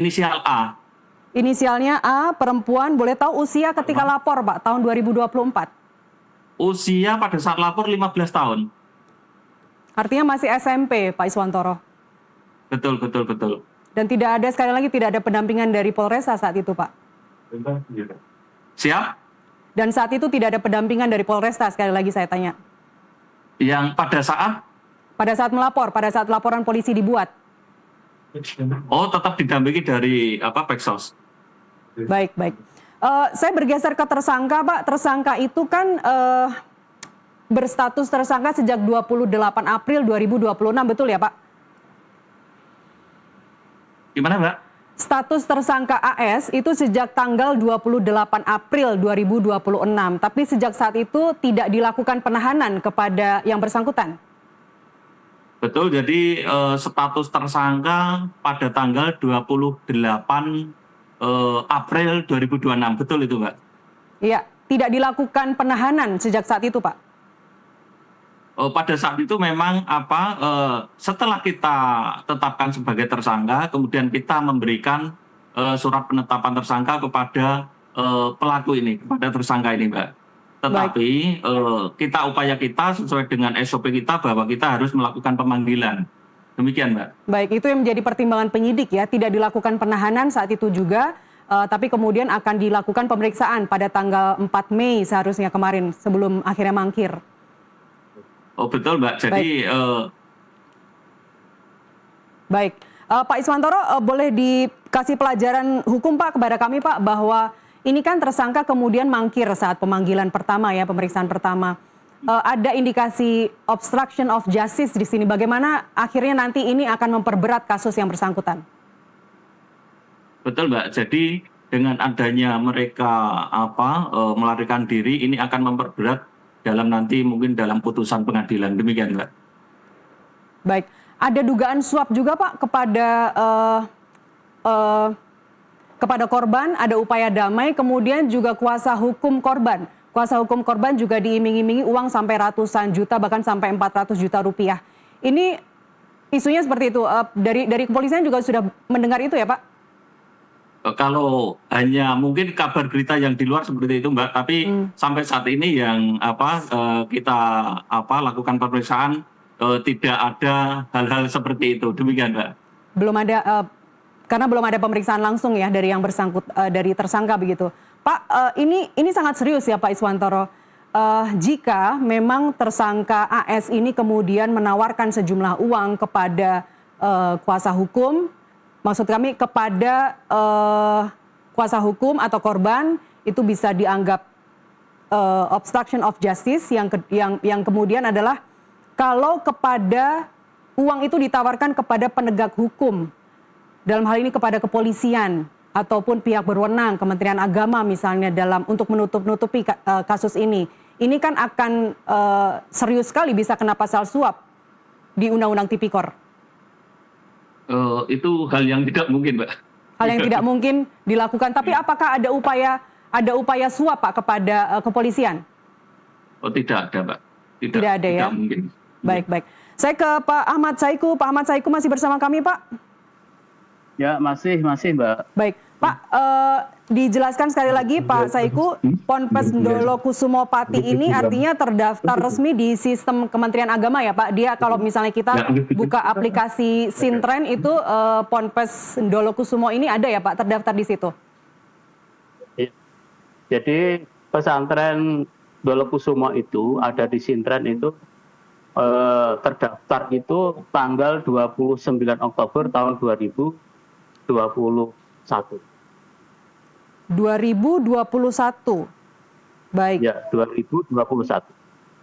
inisial A. Inisialnya A, perempuan, boleh tahu usia ketika lapor, Pak, tahun 2024? Usia pada saat lapor 15 tahun. Artinya masih SMP, Pak Iswantoro. Betul, betul, betul. Dan tidak ada, sekali lagi, tidak ada pendampingan dari Polresta saat itu, Pak? Siap? Dan saat itu tidak ada pendampingan dari Polresta, sekali lagi saya tanya. Yang pada saat? Pada saat melapor, pada saat laporan polisi dibuat. Oh, tetap didampingi dari Peksos. Baik, baik. Saya bergeser ke tersangka, Pak. Tersangka itu kan berstatus tersangka sejak 28 April 2026, betul ya, Pak? Gimana, Mbak? Status tersangka AS itu sejak tanggal 28 April 2026, tapi sejak saat itu tidak dilakukan penahanan kepada yang bersangkutan. Betul, jadi status tersangka pada tanggal 28 April 2026, betul itu, Mbak? Iya, tidak dilakukan penahanan sejak saat itu, Pak? Pada saat itu memang setelah kita tetapkan sebagai tersangka, kemudian kita memberikan surat penetapan tersangka kepada pelaku ini, kepada tersangka ini, Mbak. Tetapi upaya kita sesuai dengan SOP kita bahwa kita harus melakukan pemanggilan. Demikian, Mbak. Baik, itu yang menjadi pertimbangan penyidik ya, tidak dilakukan penahanan saat itu juga, tapi kemudian akan dilakukan pemeriksaan pada tanggal 4 Mei seharusnya kemarin sebelum akhirnya mangkir. Oh betul, Mbak. Jadi baik. Pak Iswantoro, boleh dikasih pelajaran hukum, Pak, kepada kami, Pak, bahwa ini kan tersangka kemudian mangkir saat pemanggilan pertama ya, pemeriksaan pertama. Ada indikasi obstruction of justice di sini. Bagaimana akhirnya nanti ini akan memperberat kasus yang bersangkutan? Betul, Mbak. Jadi dengan adanya mereka melarikan diri, ini akan memperberat dalam nanti mungkin dalam putusan pengadilan. Demikian, Mbak. Baik. Ada dugaan suap juga, Pak, kepada korban, ada upaya damai, kemudian juga kuasa hukum korban. Kuasa hukum korban juga diiming-imingi uang sampai ratusan juta, bahkan sampai 400 juta rupiah. Ini isunya seperti itu. Dari kepolisian juga sudah mendengar itu ya, Pak? Kalau hanya mungkin kabar berita yang di luar seperti itu, Mbak. Tapi sampai saat ini yang kita lakukan pemeriksaan tidak ada hal-hal seperti itu. Demikian, Mbak. Belum ada. Karena belum ada pemeriksaan langsung ya dari yang dari tersangka begitu. Pak, ini sangat serius ya, Pak Iswantoro. Jika memang tersangka AS ini kemudian menawarkan sejumlah uang kepada kuasa hukum, maksud kami kepada kuasa hukum atau korban, itu bisa dianggap obstruction of justice, yang kemudian adalah kalau kepada uang itu ditawarkan kepada penegak hukum, dalam hal ini kepada kepolisian ataupun pihak berwenang, Kementerian Agama misalnya, untuk menutupi kasus ini kan akan serius sekali bisa kena pasal suap di Undang-Undang Tipikor. Itu hal yang tidak mungkin, Mbak. Hal yang tidak mungkin dilakukan. Tapi apakah ada upaya suap, Pak, kepada kepolisian? Oh, tidak ada, Mbak. Tidak ada ya? Tidak mungkin. Baik, baik. Saya ke Pak Ahmad Saiku. Pak Ahmad Saiku masih bersama kami, Pak? Ya, masih, Mbak. Baik. Pak, dijelaskan sekali lagi, Pak Saiku, Ponpes Ndolo Kusumo Pati ini artinya terdaftar resmi di sistem Kementerian Agama ya, Pak? Dia kalau misalnya kita buka aplikasi Sintren itu Ponpes Ndolo Kusumo ini ada ya, Pak, terdaftar di situ? Jadi pesantren Ndolo Kusumo itu ada di Sintren itu terdaftar itu tanggal 29 Oktober tahun 2021. 2021. Baik. Ya, 2021.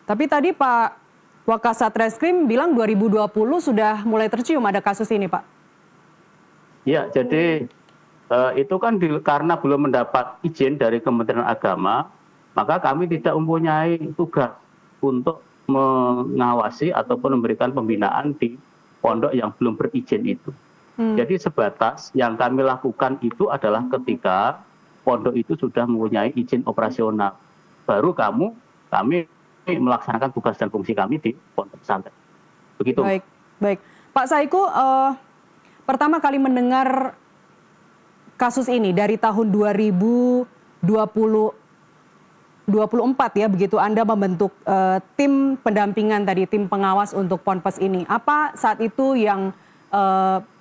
Tapi tadi Pak Wakasat Reskrim bilang 2020 sudah mulai tercium ada kasus ini, Pak. Ya, jadi itu kan karena belum mendapat izin dari Kementerian Agama, maka kami tidak mempunyai tugas untuk mengawasi ataupun memberikan pembinaan di pondok yang belum berizin itu. Jadi sebatas yang kami lakukan itu adalah ketika pondok itu sudah mempunyai izin operasional, baru kami melaksanakan tugas dan fungsi kami di pondok pesantren. Begitu. Baik, baik. Pak Saiku, pertama kali mendengar kasus ini dari tahun 2024 ya, begitu Anda membentuk tim pendampingan tadi, tim pengawas untuk Ponpes ini. Apa saat itu yang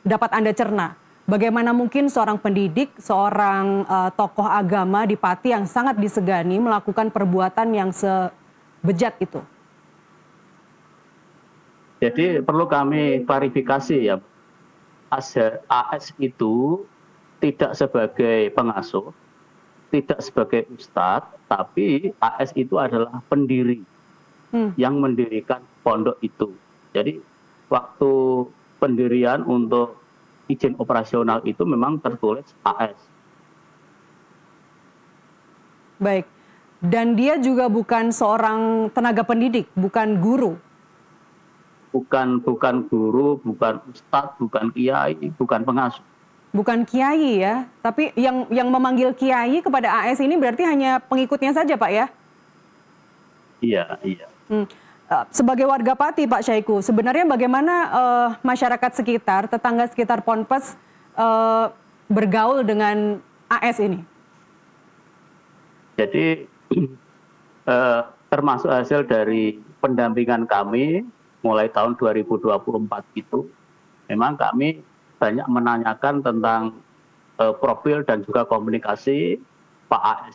dapat Anda cerna? Bagaimana mungkin seorang pendidik, seorang tokoh agama di Pati yang sangat disegani melakukan perbuatan yang sebejat itu? Jadi perlu kami klarifikasi ya, AS itu tidak sebagai pengasuh, tidak sebagai ustadz, tapi AS itu adalah pendiri yang mendirikan pondok itu. Jadi waktu pendirian untuk izin operasional itu memang tertulis AS. Baik, dan dia juga bukan seorang tenaga pendidik, bukan guru. Bukan guru, bukan ustadz, bukan kiai, bukan pengasuh. Bukan kiai ya, tapi yang memanggil kiai kepada AS ini berarti hanya pengikutnya saja, Pak ya? Iya, iya. Sebagai warga Pati, Pak Syahiku, sebenarnya bagaimana masyarakat sekitar, tetangga sekitar Ponpes bergaul dengan AS ini? Jadi termasuk hasil dari pendampingan kami mulai tahun 2024 itu, memang kami banyak menanyakan tentang profil dan juga komunikasi Pak AS.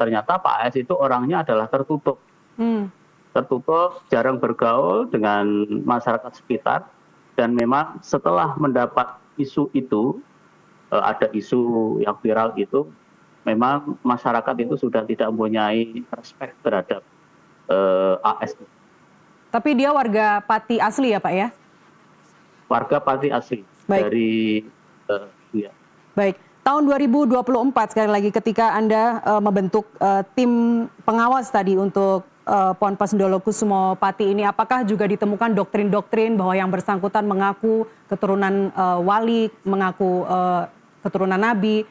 Ternyata Pak AS itu orangnya adalah tertutup. Tertutup, jarang bergaul dengan masyarakat sekitar. Dan memang setelah mendapat isu itu, ada isu yang viral itu, memang masyarakat itu sudah tidak mempunyai respect terhadap AS. Tapi dia warga Pati asli ya, Pak ya? Warga Pati asli. Baik. Dari ya. Baik, tahun 2024 sekali lagi ketika Anda membentuk tim pengawas tadi untuk Ponpes Ndolokusumo Pati ini, apakah juga ditemukan doktrin-doktrin bahwa yang bersangkutan mengaku keturunan wali, mengaku keturunan nabi?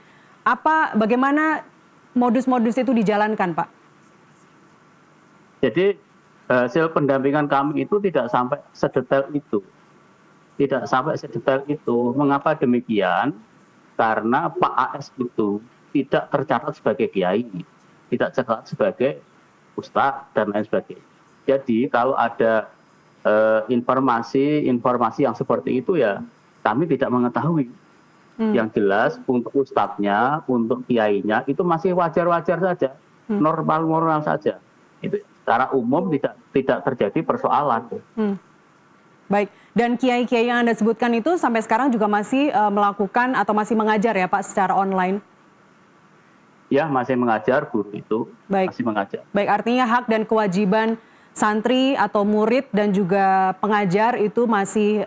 Bagaimana modus-modus itu dijalankan, Pak? Jadi hasil pendampingan kami itu tidak sampai sedetail itu. Tidak sampai sedetail itu. Mengapa demikian? Karena Pak AS itu tidak tercatat sebagai kiai, tidak tercatat sebagai ustadz dan lain sebagainya. Jadi kalau ada informasi yang seperti itu ya kami tidak mengetahui. Yang jelas untuk ustadznya, untuk kiainya itu masih wajar-wajar saja, normal-normal saja. Itu secara umum tidak terjadi persoalan. Baik, dan kiai-kiai yang Anda sebutkan itu sampai sekarang juga masih melakukan atau masih mengajar ya Pak secara online? Ya, masih mengajar, guru itu. Baik. Masih mengajar. Baik, artinya hak dan kewajiban santri atau murid dan juga pengajar itu masih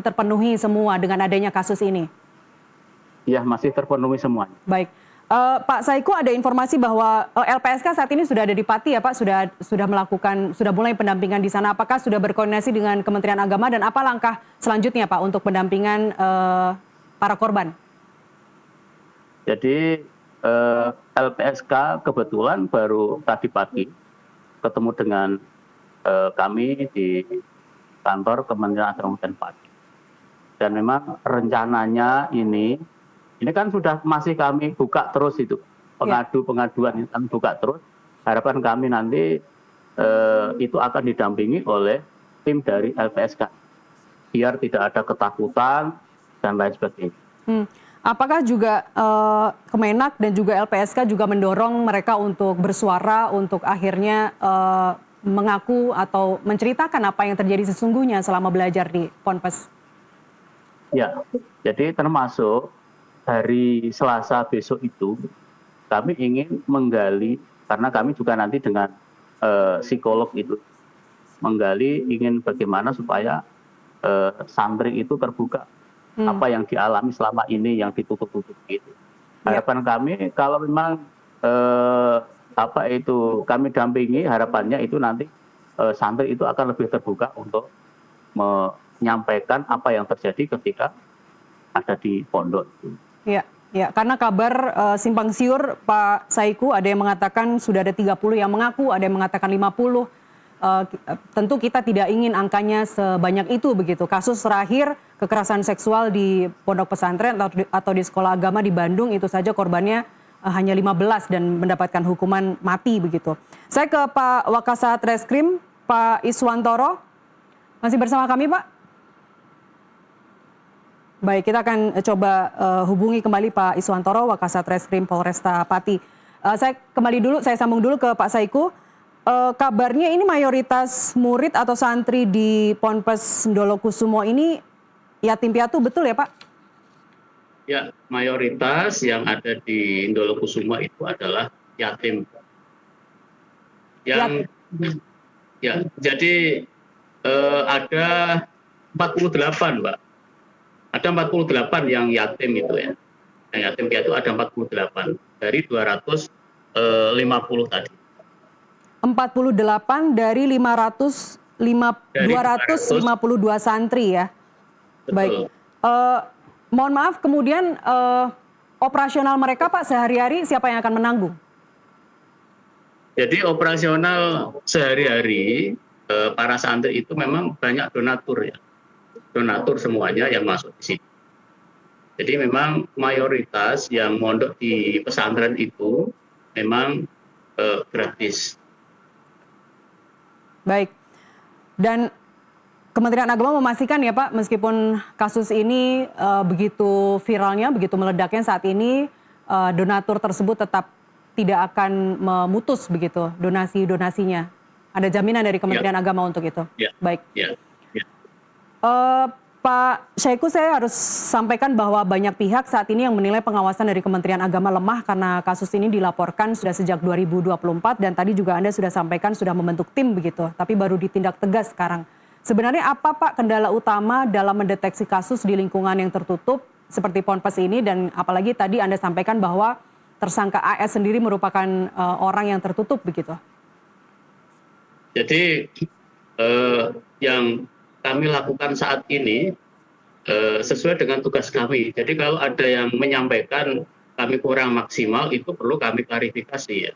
terpenuhi semua dengan adanya kasus ini? Ya, masih terpenuhi semuanya. Baik. Pak Saiku, ada informasi bahwa LPSK saat ini sudah ada di Pati ya Pak, sudah mulai pendampingan di sana. Apakah sudah berkoordinasi dengan Kementerian Agama dan apa langkah selanjutnya Pak untuk pendampingan para korban? Jadi LPSK kebetulan baru tadi pagi ketemu dengan kami di kantor Kementerian Agama dan Pati. Dan memang rencananya ini kan sudah masih kami buka terus itu, pengaduan itu kami buka terus. Harapan kami nanti itu akan didampingi oleh tim dari LPSK, biar tidak ada ketakutan dan lain sebagainya. Apakah juga Kemenak dan juga LPSK juga mendorong mereka untuk bersuara, untuk akhirnya mengaku atau menceritakan apa yang terjadi sesungguhnya selama belajar di Ponpes? Ya, jadi termasuk hari Selasa besok itu kami ingin menggali, karena kami juga nanti dengan psikolog itu menggali, ingin bagaimana supaya santri itu terbuka apa yang dialami selama ini yang ditutup-tutup gitu. Harapan kami kalau memang kami dampingi, harapannya itu nanti santri itu akan lebih terbuka untuk menyampaikan apa yang terjadi ketika ada di pondok. Ya, karena kabar simpang siur Pak Saiku, ada yang mengatakan sudah ada 30 yang mengaku, ada yang mengatakan 50. tentu kita tidak ingin angkanya sebanyak itu begitu. Kasus terakhir kekerasan seksual di pondok pesantren atau di sekolah agama di Bandung itu saja korbannya hanya 15 dan mendapatkan hukuman mati begitu. Saya ke Pak Wakasat Reskrim, Pak Iswantoro. Masih bersama kami, Pak? Baik, kita akan coba hubungi kembali Pak Iswantoro, Wakasat Reskrim Polresta Pati. Saya kembali dulu, saya sambung dulu ke Pak Saiku. Kabarnya ini mayoritas murid atau santri di Ponpes Ndolokusumo ini yatim piatu, betul ya Pak? Ya, mayoritas yang ada di Ndolokusumo itu adalah yatim. Ya, jadi ada 48, Mbak. Ada 48 yang yatim itu ya. Yang yatim piatu ada 48 dari 250 tadi. 48 dari 252 santri ya. Betul. Baik. Mohon maaf, kemudian operasional mereka Pak sehari-hari siapa yang akan menanggung? Jadi operasional sehari-hari para santri itu memang banyak donatur ya. Donatur semuanya yang masuk di sini. Jadi memang mayoritas yang mondok di pesantren itu memang gratis. Baik. Dan Kementerian Agama memastikan ya Pak, meskipun kasus ini begitu viralnya, begitu meledaknya saat ini, donatur tersebut tetap tidak akan memutus begitu donasi-donasinya. Ada jaminan dari Kementerian Agama untuk itu. Baik. Pak Syaiku, saya harus sampaikan bahwa banyak pihak saat ini yang menilai pengawasan dari Kementerian Agama lemah karena kasus ini dilaporkan sudah sejak 2024 dan tadi juga Anda sudah sampaikan sudah membentuk tim begitu, tapi baru ditindak tegas sekarang. Sebenarnya apa Pak kendala utama dalam mendeteksi kasus di lingkungan yang tertutup seperti Ponpes ini, dan apalagi tadi Anda sampaikan bahwa tersangka AS sendiri merupakan orang yang tertutup begitu? Jadi yang kami lakukan saat ini sesuai dengan tugas kami. Jadi kalau ada yang menyampaikan kami kurang maksimal, itu perlu kami klarifikasi ya.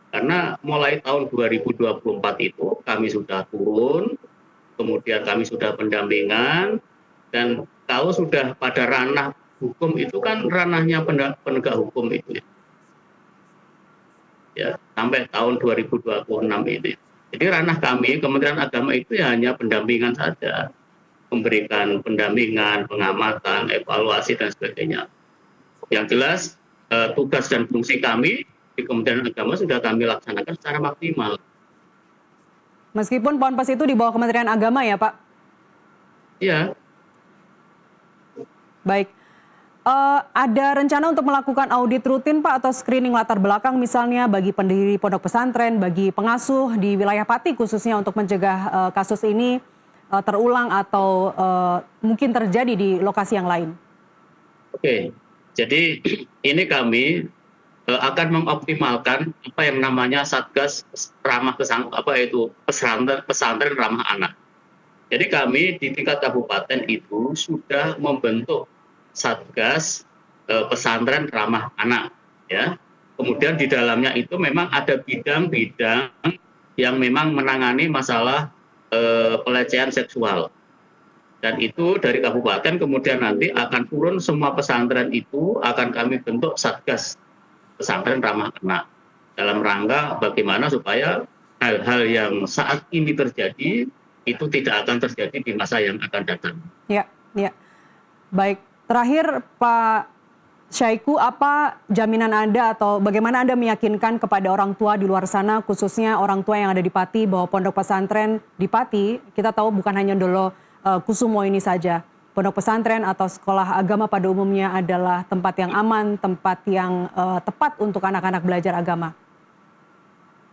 Karena mulai tahun 2024 itu kami sudah turun, kemudian kami sudah pendampingan, dan kalau sudah pada ranah hukum itu kan ranahnya penegak hukum itu ya, sampai tahun 2026 ini. Jadi ranah kami, Kementerian Agama itu ya hanya pendampingan saja, memberikan pendampingan, pengamatan, evaluasi dan sebagainya. Yang jelas tugas dan fungsi kami di Kementerian Agama sudah kami laksanakan secara maksimal. Meskipun Ponpes itu di bawah Kementerian Agama ya Pak? Iya. Baik. Ada rencana untuk melakukan audit rutin Pak atau screening latar belakang misalnya bagi pendiri pondok pesantren, bagi pengasuh di wilayah Pati khususnya untuk mencegah kasus ini terulang atau mungkin terjadi di lokasi yang lain? Oke, jadi ini kami akan mengoptimalkan apa yang namanya Satgas ramah pesantren ramah anak. Jadi kami di tingkat kabupaten itu sudah membentuk Satgas pesantren ramah anak ya. Kemudian di dalamnya itu memang ada bidang-bidang yang memang menangani masalah pelecehan seksual. Dan itu dari kabupaten kemudian nanti akan turun semua pesantren itu akan kami bentuk Satgas pesantren ramah anak dalam rangka bagaimana supaya hal-hal yang saat ini terjadi itu tidak akan terjadi di masa yang akan datang. Ya. Baik. Terakhir Pak Syaiku, apa jaminan Anda atau bagaimana Anda meyakinkan kepada orang tua di luar sana, khususnya orang tua yang ada di Pati, bahwa pondok pesantren di Pati, kita tahu bukan hanya Ndolokusumo ini saja, pondok pesantren atau sekolah agama pada umumnya adalah tempat yang aman, tempat yang tepat untuk anak-anak belajar agama?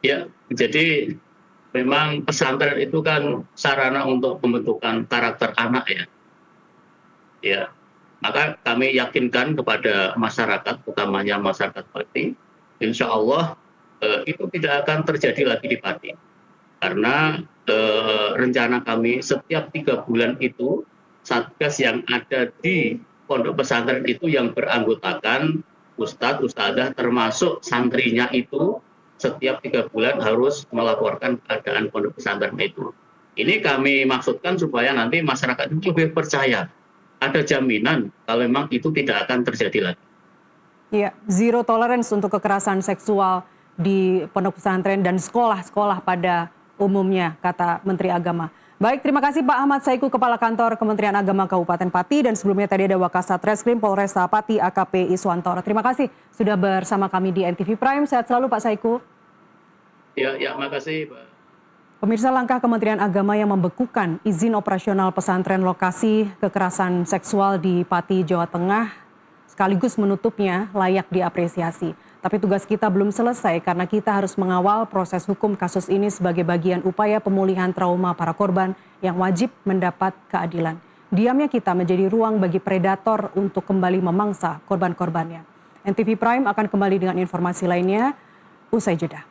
Ya, jadi memang pesantren itu kan sarana untuk pembentukan karakter anak ya. Ya. Maka kami yakinkan kepada masyarakat, utamanya masyarakat Pati, insya Allah itu tidak akan terjadi lagi di Pati. Karena rencana kami setiap 3 bulan itu, Satgas yang ada di pondok pesantren itu yang beranggotakan ustadz, ustadzah, termasuk santrinya itu setiap 3 bulan harus melaporkan keadaan pondok pesantren itu. Ini kami maksudkan supaya nanti masyarakat itu lebih percaya. Ada jaminan kalau memang itu tidak akan terjadi lagi. Iya, zero tolerance untuk kekerasan seksual di pondok pesantren dan sekolah-sekolah pada umumnya, kata Menteri Agama. Baik, terima kasih Pak Ahmad Saiku, Kepala Kantor Kementerian Agama Kabupaten Pati, dan sebelumnya tadi ada Wakasat Reskrim Polresta Pati AKP Iswantoro. Terima kasih sudah bersama kami di NTV Prime. Sehat selalu Pak Saiku. Ya, makasih Pak. Pemirsa, langkah Kementerian Agama yang membekukan izin operasional pesantren lokasi kekerasan seksual di Pati, Jawa Tengah, sekaligus menutupnya layak diapresiasi. Tapi tugas kita belum selesai karena kita harus mengawal proses hukum kasus ini sebagai bagian upaya pemulihan trauma para korban yang wajib mendapat keadilan. Diamnya kita menjadi ruang bagi predator untuk kembali memangsa korban-korbannya. NTV Prime akan kembali dengan informasi lainnya usai jeda.